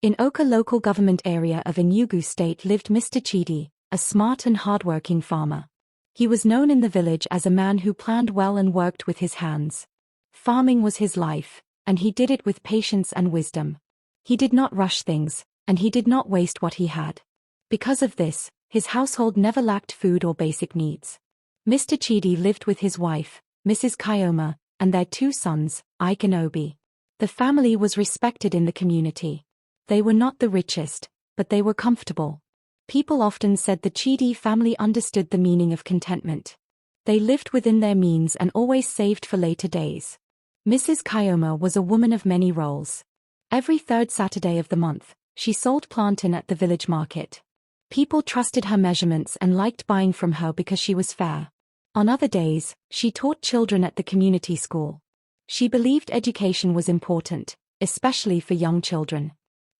In Oka local government area of Enugu state lived Mr. Chidi, a smart and hardworking farmer. He was known in the village as a man who planned well and worked with his hands. Farming was his life, and he did it with patience and wisdom. He did not rush things, and he did not waste what he had. Because of this, his household never lacked food or basic needs. Mr. Chidi lived with his wife, Mrs. Kayoma, and their two sons, Ike and Obi. The family was respected in the community. They were not the richest, but they were comfortable. People often said the Chidi family understood the meaning of contentment. They lived within their means and always saved for later days. Mrs. Kayoma was a woman of many roles. Every third Saturday of the month, she sold plantain at the village market. People trusted her measurements and liked buying from her because she was fair. On other days, she taught children at the community school. She believed education was important, especially for young children.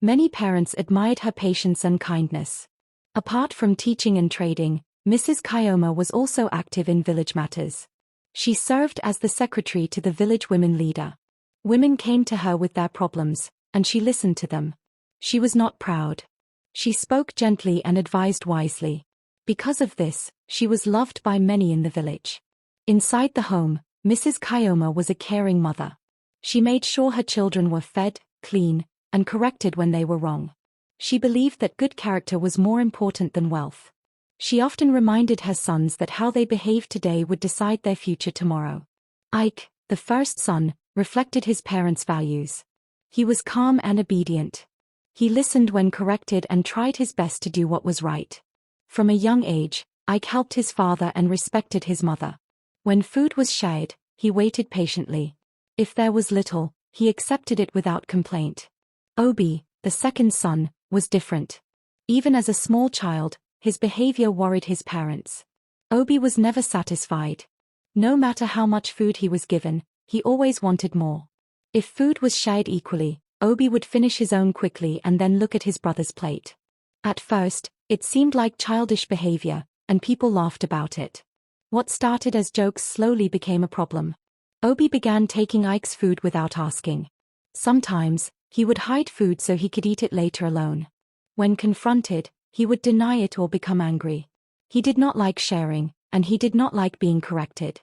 Many parents admired her patience and kindness. Apart from teaching and trading, Mrs. Kayoma was also active in village matters. She served as the secretary to the village women leader. Women came to her with their problems, and she listened to them. She was not proud. She spoke gently and advised wisely. Because of this, she was loved by many in the village. Inside the home, Mrs. Kayoma was a caring mother. She made sure her children were fed, clean, and corrected when they were wrong. She believed that good character was more important than wealth. She often reminded her sons that how they behaved today would decide their future tomorrow. Ike, the first son, reflected his parents' values. He was calm and obedient. He listened when corrected and tried his best to do what was right. From a young age, Ike helped his father and respected his mother. When food was shared, he waited patiently. If there was little, he accepted it without complaint. Obi, the second son, was different. Even as a small child, his behavior worried his parents. Obi was never satisfied. No matter how much food he was given, he always wanted more. If food was shared equally, Obi would finish his own quickly and then look at his brother's plate. At first, it seemed like childish behavior, and people laughed about it. What started as jokes slowly became a problem. Obi began taking Ike's food without asking. Sometimes, he would hide food so he could eat it later alone. When confronted, he would deny it or become angry. He did not like sharing, and he did not like being corrected.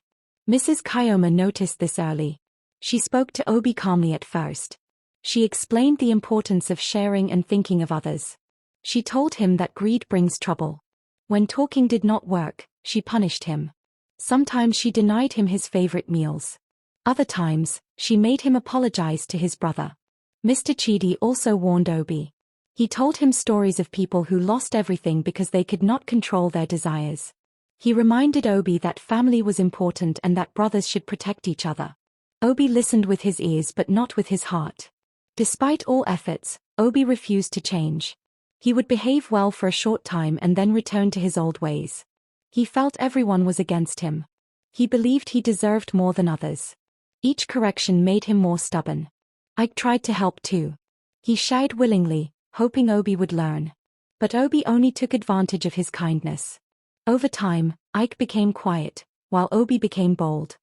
Mrs. Kayoma noticed this early. She spoke to Obi calmly at first. She explained the importance of sharing and thinking of others. She told him that greed brings trouble. When talking did not work, she punished him. Sometimes she denied him his favorite meals. Other times, she made him apologize to his brother. Mr. Chidi also warned Obi. He told him stories of people who lost everything because they could not control their desires. He reminded Obi that family was important and that brothers should protect each other. Obi listened with his ears but not with his heart. Despite all efforts, Obi refused to change. He would behave well for a short time and then return to his old ways. He felt everyone was against him. He believed he deserved more than others. Each correction made him more stubborn. Ike tried to help too. He shied willingly, hoping Obi would learn. But Obi only took advantage of his kindness. Over time, Ike became quiet, while Obi became bold.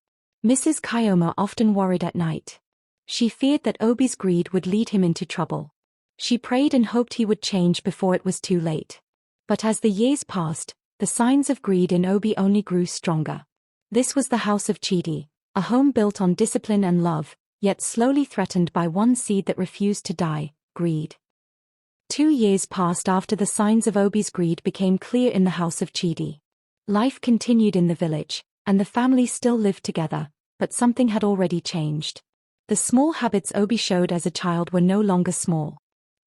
Mrs. Kayoma often worried at night. She feared that Obi's greed would lead him into trouble. She prayed and hoped he would change before it was too late. But as the years passed, the signs of greed in Obi only grew stronger. This was the house of Chidi, a home built on discipline and love, yet slowly threatened by one seed that refused to die, greed. 2 years passed after the signs of Obi's greed became clear in the house of Chidi. Life continued in the village, and the family still lived together, but something had already changed. The small habits Obi showed as a child were no longer small.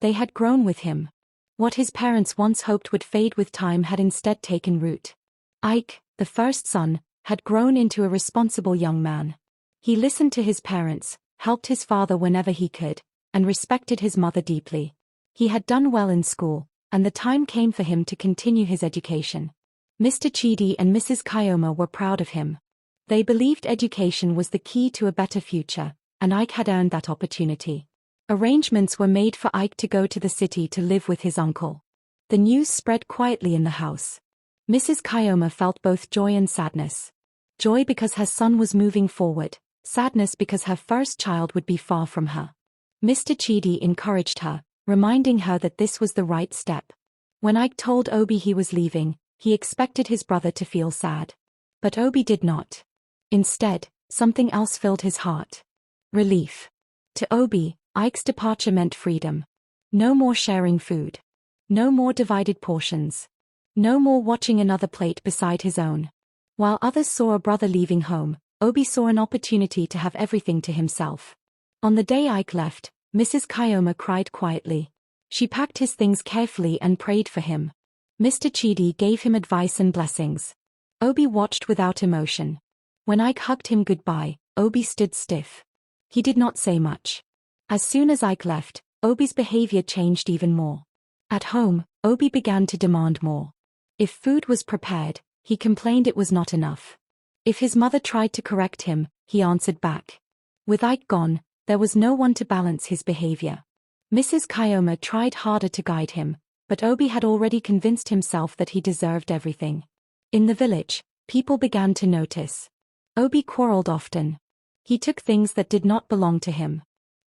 They had grown with him. What his parents once hoped would fade with time had instead taken root. Ike, the first son, had grown into a responsible young man. He listened to his parents, helped his father whenever he could, and respected his mother deeply. He had done well in school, and the time came for him to continue his education. Mr. Chidi and Mrs. Kayoma were proud of him. They believed education was the key to a better future, and Ike had earned that opportunity. Arrangements were made for Ike to go to the city to live with his uncle. The news spread quietly in the house. Mrs. Kayoma felt both joy and sadness. Joy because her son was moving forward, sadness because her first child would be far from her. Mr. Chidi encouraged her, reminding her that this was the right step. When Ike told Obi he was leaving, he expected his brother to feel sad. But Obi did not. Instead, something else filled his heart. Relief. To Obi, Ike's departure meant freedom. No more sharing food. No more divided portions. No more watching another plate beside his own. While others saw a brother leaving home, Obi saw an opportunity to have everything to himself. On the day Ike left, Mrs. Kayoma cried quietly. She packed his things carefully and prayed for him. Mr. Chidi gave him advice and blessings. Obi watched without emotion. When Ike hugged him goodbye, Obi stood stiff. He did not say much. As soon as Ike left, Obi's behavior changed even more. At home, Obi began to demand more. If food was prepared, he complained it was not enough. If his mother tried to correct him, he answered back. With Ike gone, there was no one to balance his behavior. Mrs. Kayoma tried harder to guide him, but Obi had already convinced himself that he deserved everything. In the village, people began to notice. Obi quarreled often. He took things that did not belong to him.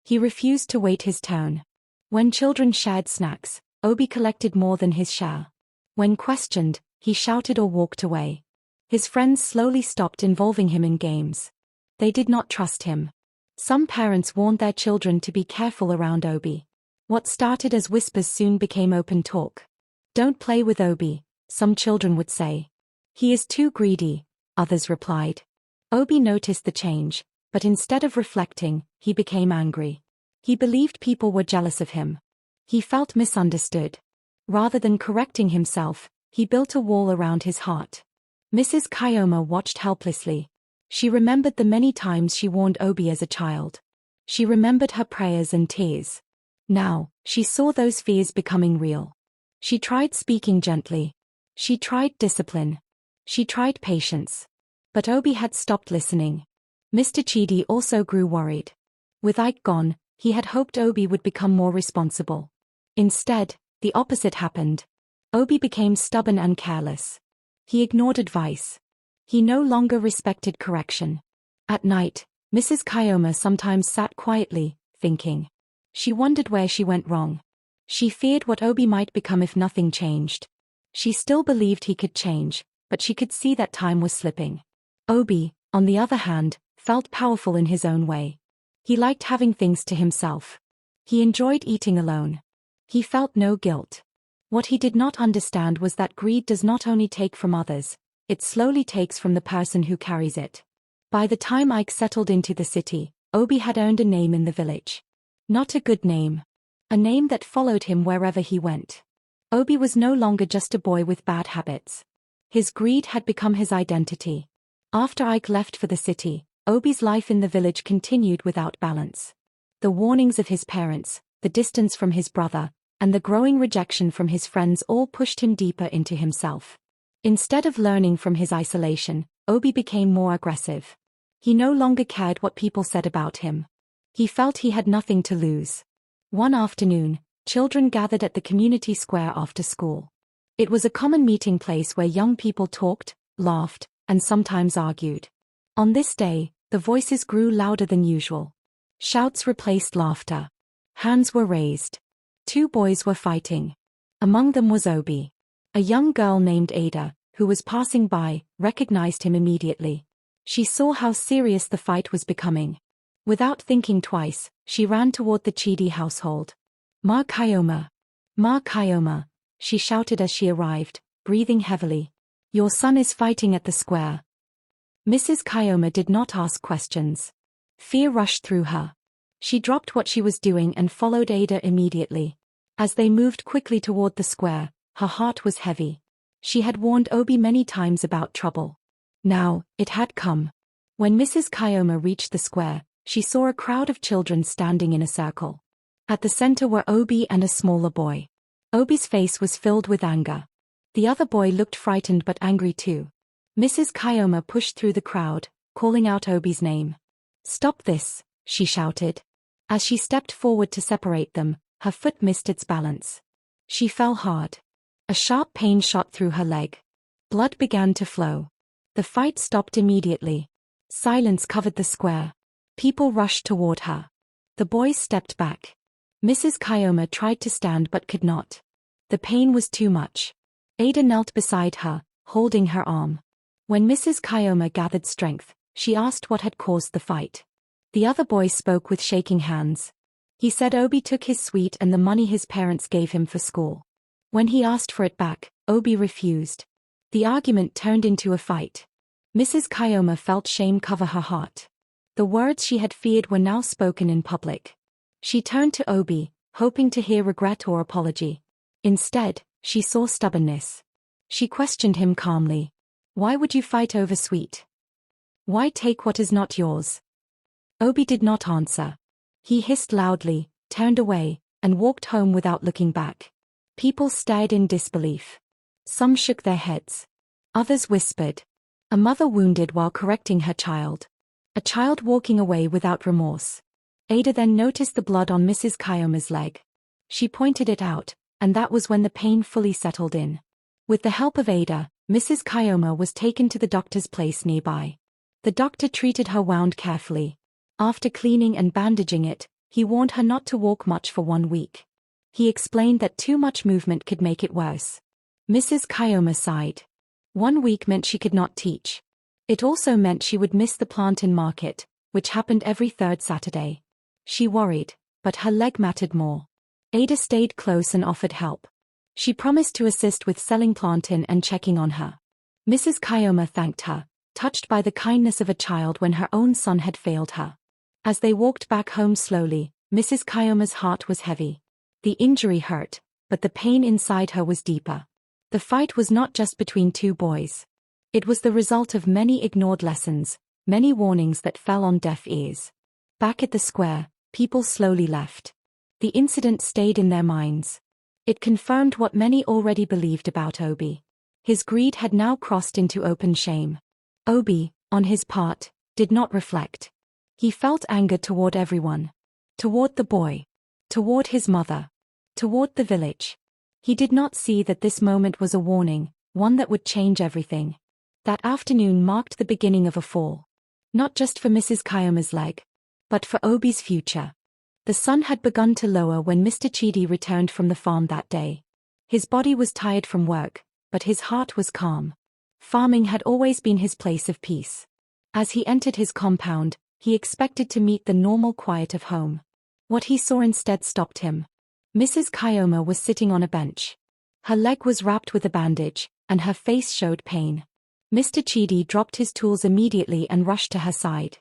He refused to wait his turn. When children shared snacks, Obi collected more than his share. When questioned, he shouted or walked away. His friends slowly stopped involving him in games. They did not trust him. Some parents warned their children to be careful around Obi. What started as whispers soon became open talk. "Don't play with Obi," some children would say. "He is too greedy," others replied. Obi noticed the change, but instead of reflecting, he became angry. He believed people were jealous of him. He felt misunderstood. Rather than correcting himself, he built a wall around his heart. Mrs. Kayoma watched helplessly. She remembered the many times she warned Obi as a child. She remembered her prayers and tears. Now, she saw those fears becoming real. She tried speaking gently. She tried discipline. She tried patience. But Obi had stopped listening. Mr. Chidi also grew worried. With Ike gone, he had hoped Obi would become more responsible. Instead, the opposite happened. Obi became stubborn and careless. He ignored advice. He no longer respected correction. At night, Mrs. Kayoma sometimes sat quietly, thinking. She wondered where she went wrong. She feared what Obi might become if nothing changed. She still believed he could change, but she could see that time was slipping. Obi, on the other hand, felt powerful in his own way. He liked having things to himself. He enjoyed eating alone. He felt no guilt. What he did not understand was that greed does not only take from others, it slowly takes from the person who carries it. By the time Ike settled into the city, Obi had earned a name in the village. Not a good name. A name that followed him wherever he went. Obi was no longer just a boy with bad habits. His greed had become his identity. After Ike left for the city, Obi's life in the village continued without balance. The warnings of his parents, the distance from his brother, and the growing rejection from his friends all pushed him deeper into himself. Instead of learning from his isolation, Obi became more aggressive. He no longer cared what people said about him. He felt he had nothing to lose. One afternoon, children gathered at the community square after school. It was a common meeting place where young people talked, laughed, and sometimes argued. On this day, the voices grew louder than usual. Shouts replaced laughter. Hands were raised. Two boys were fighting. Among them was Obi. A young girl named Ada, who was passing by, recognized him immediately. She saw how serious the fight was becoming. Without thinking twice, she ran toward the Chidi household. "Ma Kayoma! Ma Kayoma!" she shouted as she arrived, breathing heavily. "Your son is fighting at the square." Mrs. Kayoma did not ask questions. Fear rushed through her. She dropped what she was doing and followed Ada immediately. As they moved quickly toward the square, her heart was heavy. She had warned Obi many times about trouble. Now, it had come. When Mrs. Kayoma reached the square, she saw a crowd of children standing in a circle. At the center were Obi and a smaller boy. Obi's face was filled with anger. The other boy looked frightened but angry too. Mrs. Kayoma pushed through the crowd, calling out Obi's name. "Stop this," she shouted. As she stepped forward to separate them, her foot missed its balance. She fell hard. A sharp pain shot through her leg. Blood began to flow. The fight stopped immediately. Silence covered the square. People rushed toward her. The boys stepped back. Mrs. Kyoma tried to stand but could not. The pain was too much. Ada knelt beside her, holding her arm. When Mrs. Kyoma gathered strength, she asked what had caused the fight. The other boy spoke with shaking hands. He said Obi took his sweet and the money his parents gave him for school. When he asked for it back, Obi refused. The argument turned into a fight. Mrs. Kyoma felt shame cover her heart. The words she had feared were now spoken in public. She turned to Obi, hoping to hear regret or apology. Instead, she saw stubbornness. She questioned him calmly. Why would you fight over sweet? Why take what is not yours? Obi did not answer. He hissed loudly, turned away, and walked home without looking back. People stared in disbelief. Some shook their heads. Others whispered. A mother wounded while correcting her child. A child walking away without remorse. Ada then noticed the blood on Mrs. Kyoma's leg. She pointed it out, and that was when the pain fully settled in. With the help of Ada, Mrs. Kyoma was taken to the doctor's place nearby. The doctor treated her wound carefully. After cleaning and bandaging it, he warned her not to walk much for 1 week. He explained that too much movement could make it worse. Mrs. Kyoma sighed. 1 week meant she could not teach. It also meant she would miss the plantain market, which happened every third Saturday. She worried, but her leg mattered more. Ada stayed close and offered help. She promised to assist with selling plantain and checking on her. Mrs. Kyoma thanked her, touched by the kindness of a child when her own son had failed her. As they walked back home slowly, Mrs. Kyoma's heart was heavy. The injury hurt, but the pain inside her was deeper. The fight was not just between two boys. It was the result of many ignored lessons, many warnings that fell on deaf ears. Back at the square, people slowly left. The incident stayed in their minds. It confirmed what many already believed about Obi. His greed had now crossed into open shame. Obi, on his part, did not reflect. He felt anger toward everyone. Toward the boy. Toward his mother. Toward the village. He did not see that this moment was a warning, one that would change everything. That afternoon marked the beginning of a fall. Not just for Mrs. Kyoma's leg, but for Obi's future. The sun had begun to lower when Mr. Chidi returned from the farm that day. His body was tired from work, but his heart was calm. Farming had always been his place of peace. As he entered his compound, he expected to meet the normal quiet of home. What he saw instead stopped him. Mrs. Kyoma was sitting on a bench. Her leg was wrapped with a bandage, and her face showed pain. Mr. Chidi dropped his tools immediately and rushed to her side.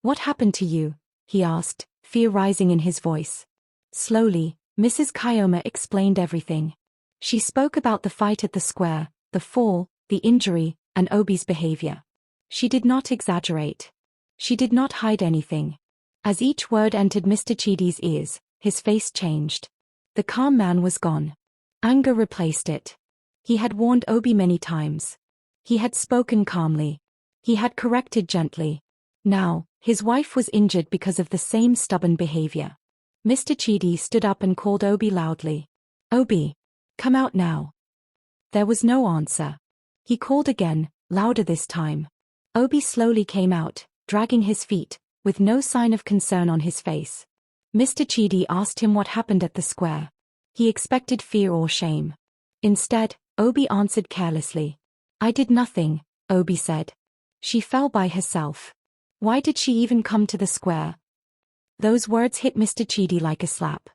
"What happened to you?" he asked, fear rising in his voice. Slowly, Mrs. Kyoma explained everything. She spoke about the fight at the square, the fall, the injury, and Obi's behavior. She did not exaggerate. She did not hide anything. As each word entered Mr. Chidi's ears, his face changed. The calm man was gone. Anger replaced it. He had warned Obi many times. He had spoken calmly. He had corrected gently. Now, his wife was injured because of the same stubborn behavior. Mr. Chidi stood up and called Obi loudly. "Obi, come out now." There was no answer. He called again, louder this time. Obi slowly came out, dragging his feet, with no sign of concern on his face. Mr. Chidi asked him what happened at the square. He expected fear or shame. Instead, Obi answered carelessly. "I did nothing," Obi said. "She fell by herself. Why did she even come to the square?" Those words hit Mr. Chidi like a slap.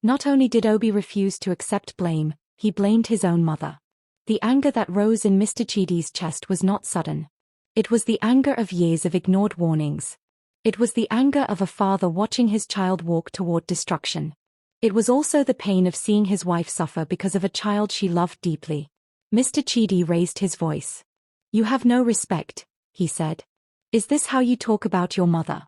Not only did Obi refuse to accept blame, he blamed his own mother. The anger that rose in Mr. Chidi's chest was not sudden. It was the anger of years of ignored warnings. It was the anger of a father watching his child walk toward destruction. It was also the pain of seeing his wife suffer because of a child she loved deeply. Mr. Chidi raised his voice. "You have no respect," he said. "Is this how you talk about your mother?"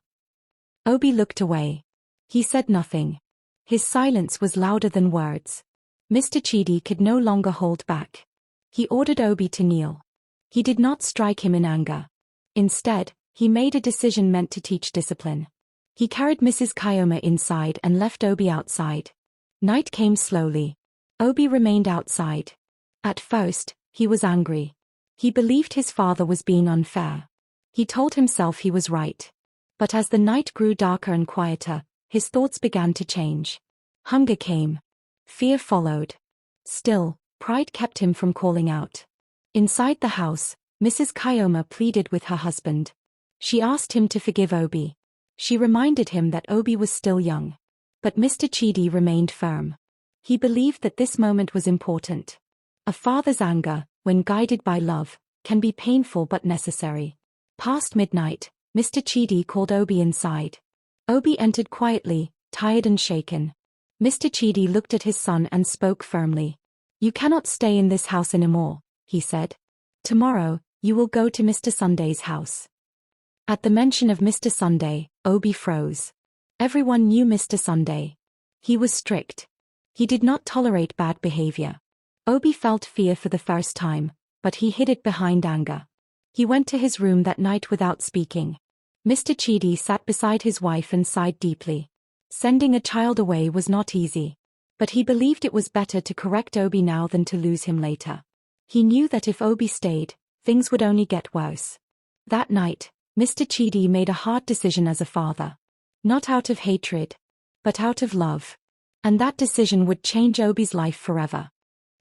Obi looked away. He said nothing. His silence was louder than words. Mr. Chidi could no longer hold back. He ordered Obi to kneel. He did not strike him in anger. Instead, he made a decision meant to teach discipline. He carried Mrs. Kyoma inside and left Obi outside. Night came slowly. Obi remained outside. At first, he was angry. He believed his father was being unfair. He told himself he was right. But as the night grew darker and quieter, his thoughts began to change. Hunger came. Fear followed. Still, pride kept him from calling out. Inside the house, Mrs. Kayoma pleaded with her husband. She asked him to forgive Obi. She reminded him that Obi was still young. But Mr. Chidi remained firm. He believed that this moment was important. A father's anger, when guided by love, can be painful but necessary. Past midnight, Mr. Chidi called Obi inside. Obi entered quietly, tired and shaken. Mr. Chidi looked at his son and spoke firmly. "You cannot stay in this house anymore," he said. "Tomorrow, you will go to Mr. Sunday's house." At the mention of Mr. Sunday, Obi froze. Everyone knew Mr. Sunday. He was strict. He did not tolerate bad behavior. Obi felt fear for the first time, but he hid it behind anger. He went to his room that night without speaking. Mr. Chidi sat beside his wife and sighed deeply. Sending a child away was not easy. But he believed it was better to correct Obi now than to lose him later. He knew that if Obi stayed, things would only get worse. That night, Mr. Chidi made a hard decision as a father. Not out of hatred, but out of love. And that decision would change Obi's life forever.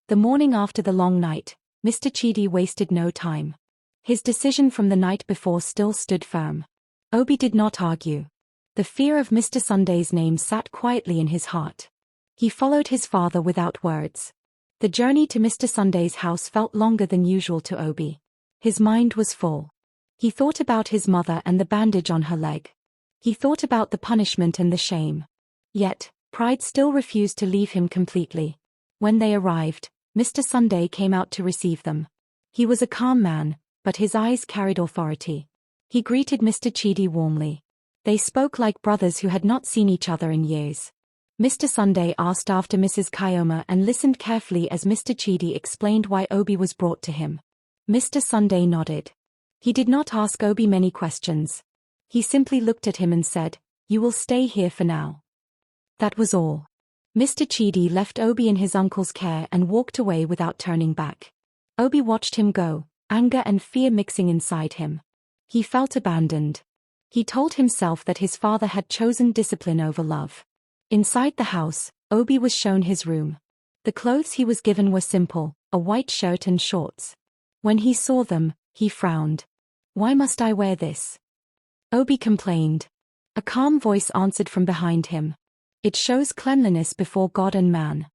The morning after the long night, Mr. Chidi wasted no time. His decision from the night before still stood firm. Obi did not argue. The fear of Mr. Sunday's name sat quietly in his heart. He followed his father without words. The journey to Mr. Sunday's house felt longer than usual to Obi. His mind was full. He thought about his mother and the bandage on her leg. He thought about the punishment and the shame. Yet, pride still refused to leave him completely. When they arrived, Mr. Sunday came out to receive them. He was a calm man, but his eyes carried authority. He greeted Mr. Chidi warmly. They spoke like brothers who had not seen each other in years. Mr. Sunday asked after Mrs. Kayoma and listened carefully as Mr. Chidi explained why Obi was brought to him. Mr. Sunday nodded. He did not ask Obi many questions. He simply looked at him and said, "You will stay here for now." That was all. Mr. Chidi left Obi in his uncle's care and walked away without turning back. Obi watched him go, anger and fear mixing inside him. He felt abandoned. He told himself that his father had chosen discipline over love. Inside the house, Obi was shown his room. The clothes he was given were simple, a white shirt and shorts. When he saw them, he frowned. "Why must I wear this?" Obi complained. A calm voice answered from behind him. "It shows cleanliness before God and man."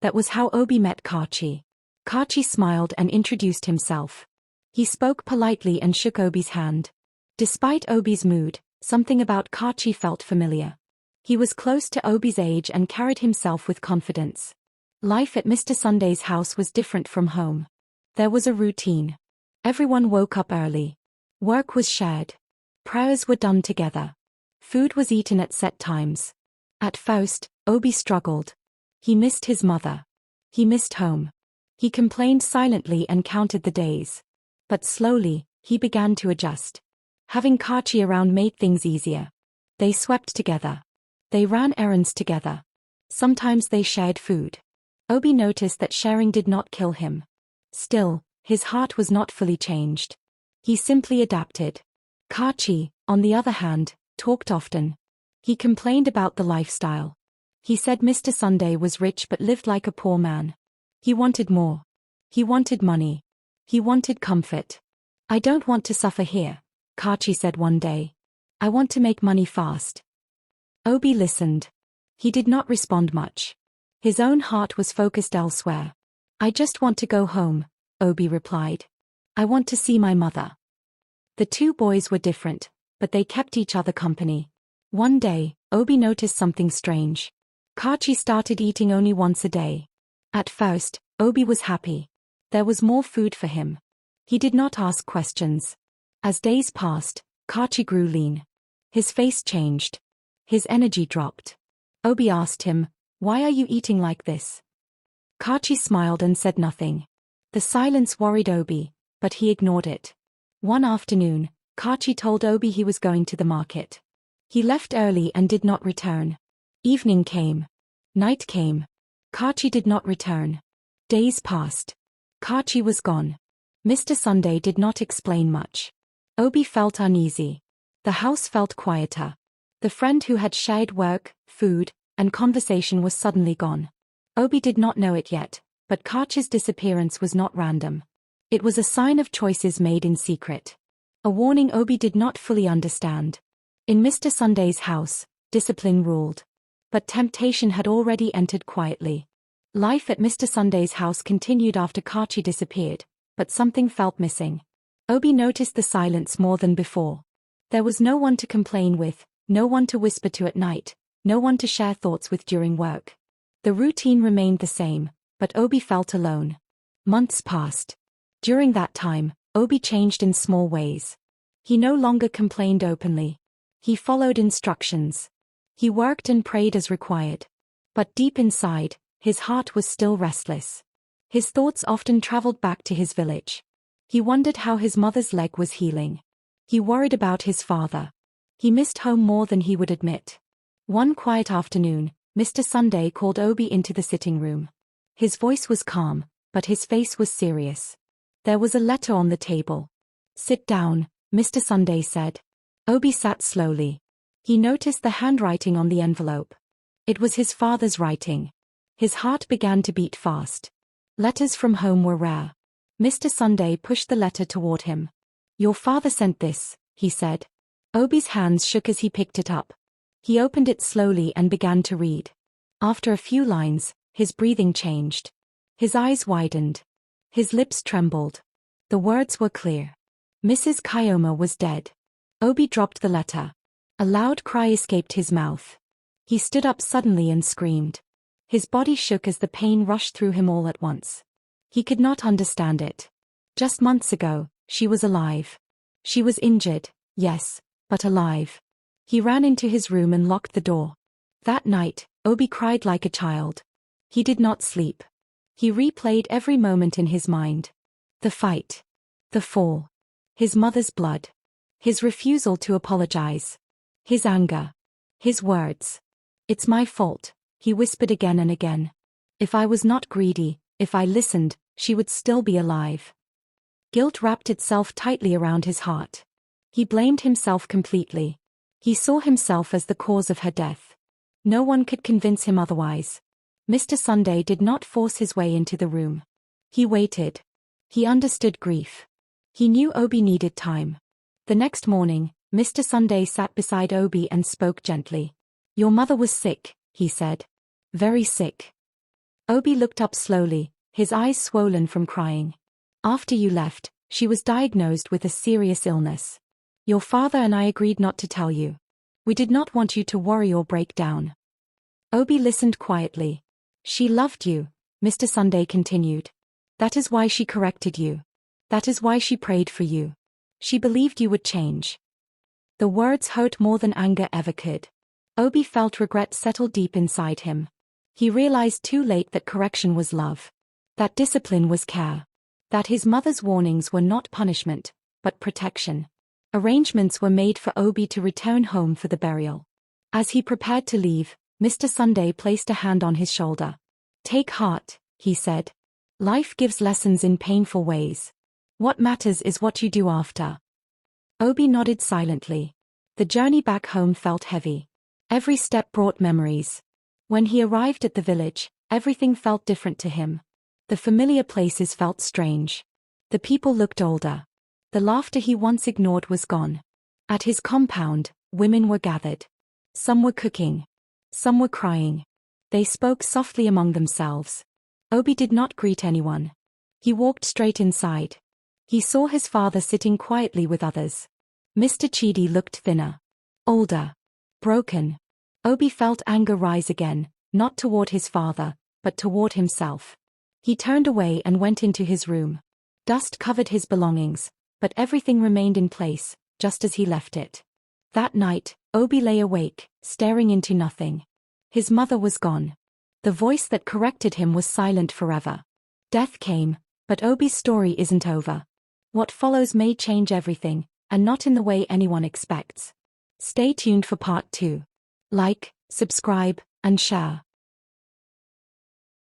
That was how Obi met Kachi. Kachi smiled and introduced himself. He spoke politely and shook Obi's hand. Despite Obi's mood, something about Kachi felt familiar. He was close to Obi's age and carried himself with confidence. Life at Mr. Sunday's house was different from home. There was a routine. Everyone woke up early. Work was shared. Prayers were done together. Food was eaten at set times. At first, Obi struggled. He missed his mother. He missed home. He complained silently and counted the days. But slowly, he began to adjust. Having Kachi around made things easier. They swept together. They ran errands together. Sometimes they shared food. Obi noticed that sharing did not kill him. Still, his heart was not fully changed. He simply adapted. Kachi, on the other hand, talked often. He complained about the lifestyle. He said Mr. Sunday was rich but lived like a poor man. He wanted more. He wanted money. He wanted comfort. "I don't want to suffer here," Kachi said one day. "I want to make money fast." Obi listened. He did not respond much. His own heart was focused elsewhere. "I just want to go home," Obi replied. "I want to see my mother." The two boys were different, but they kept each other company. One day, Obi noticed something strange. Kachi started eating only once a day. At first, Obi was happy. There was more food for him. He did not ask questions. As days passed, Kachi grew lean. His face changed. His energy dropped. Obi asked him, "Why are you eating like this?" Kachi smiled and said nothing. The silence worried Obi, but he ignored it. One afternoon, Kachi told Obi he was going to the market. He left early and did not return. Evening came. Night came. Kachi did not return. Days passed. Kachi was gone. Mr. Sunday did not explain much. Obi felt uneasy. The house felt quieter. The friend who had shared work, food, and conversation was suddenly gone. Obi did not know it yet, but Karch's disappearance was not random. It was a sign of choices made in secret. A warning Obi did not fully understand. In Mr. Sunday's house, discipline ruled. But temptation had already entered quietly. Life at Mr. Sunday's house continued after Karchi disappeared, but something felt missing. Obi noticed the silence more than before. There was no one to complain with, no one to whisper to at night, no one to share thoughts with during work. The routine remained the same, but Obi felt alone. Months passed. During that time, Obi changed in small ways. He no longer complained openly. He followed instructions. He worked and prayed as required. But deep inside, his heart was still restless. His thoughts often traveled back to his village. He wondered how his mother's leg was healing. He worried about his father. He missed home more than he would admit. One quiet afternoon, Mr. Sunday called Obi into the sitting room. His voice was calm, but his face was serious. There was a letter on the table. "Sit down," Mr. Sunday said. Obi sat slowly. He noticed the handwriting on the envelope. It was his father's writing. His heart began to beat fast. Letters from home were rare. Mr. Sunday pushed the letter toward him. "Your father sent this," he said. Obi's hands shook as he picked it up. He opened it slowly and began to read. After a few lines, his breathing changed. His eyes widened. His lips trembled. The words were clear. Mrs. Kayoma was dead. Obi dropped the letter. A loud cry escaped his mouth. He stood up suddenly and screamed. His body shook as the pain rushed through him all at once. He could not understand it. Just months ago, she was alive. She was injured, yes, but alive. He ran into his room and locked the door. That night, Obi cried like a child. He did not sleep. He replayed every moment in his mind. The fight. The fall. His mother's blood. His refusal to apologize. His anger. His words. "It's my fault," he whispered again and again. "If I was not greedy, if I listened, she would still be alive." Guilt wrapped itself tightly around his heart. He blamed himself completely. He saw himself as the cause of her death. No one could convince him otherwise. Mr. Sunday did not force his way into the room. He waited. He understood grief. He knew Obi needed time. The next morning, Mr. Sunday sat beside Obi and spoke gently. "Your mother was sick," he said. "Very sick." Obi looked up slowly, his eyes swollen from crying. "After you left, she was diagnosed with a serious illness. Your father and I agreed not to tell you. We did not want you to worry or break down." Obi listened quietly. "She loved you," Mr. Sunday continued. "That is why she corrected you. That is why she prayed for you. She believed you would change." The words hurt more than anger ever could. Obi felt regret settle deep inside him. He realized too late that correction was love. That discipline was care. That his mother's warnings were not punishment, but protection. Arrangements were made for Obi to return home for the burial. As he prepared to leave, Mr. Sunday placed a hand on his shoulder. "Take heart," he said. "Life gives lessons in painful ways. What matters is what you do after." Obi nodded silently. The journey back home felt heavy. Every step brought memories. When he arrived at the village, everything felt different to him. The familiar places felt strange. The people looked older. The laughter he once ignored was gone. At his compound, women were gathered. Some were cooking. Some were crying. They spoke softly among themselves. Obi did not greet anyone. He walked straight inside. He saw his father sitting quietly with others. Mr. Chidi looked thinner. Older. Broken. Obi felt anger rise again, not toward his father, but toward himself. He turned away and went into his room. Dust covered his belongings, but everything remained in place, just as he left it. That night, Obi lay awake, staring into nothing. His mother was gone. The voice that corrected him was silent forever. Death came, but Obi's story isn't over. What follows may change everything, and not in the way anyone expects. Stay tuned for part 2. Like, subscribe, and share.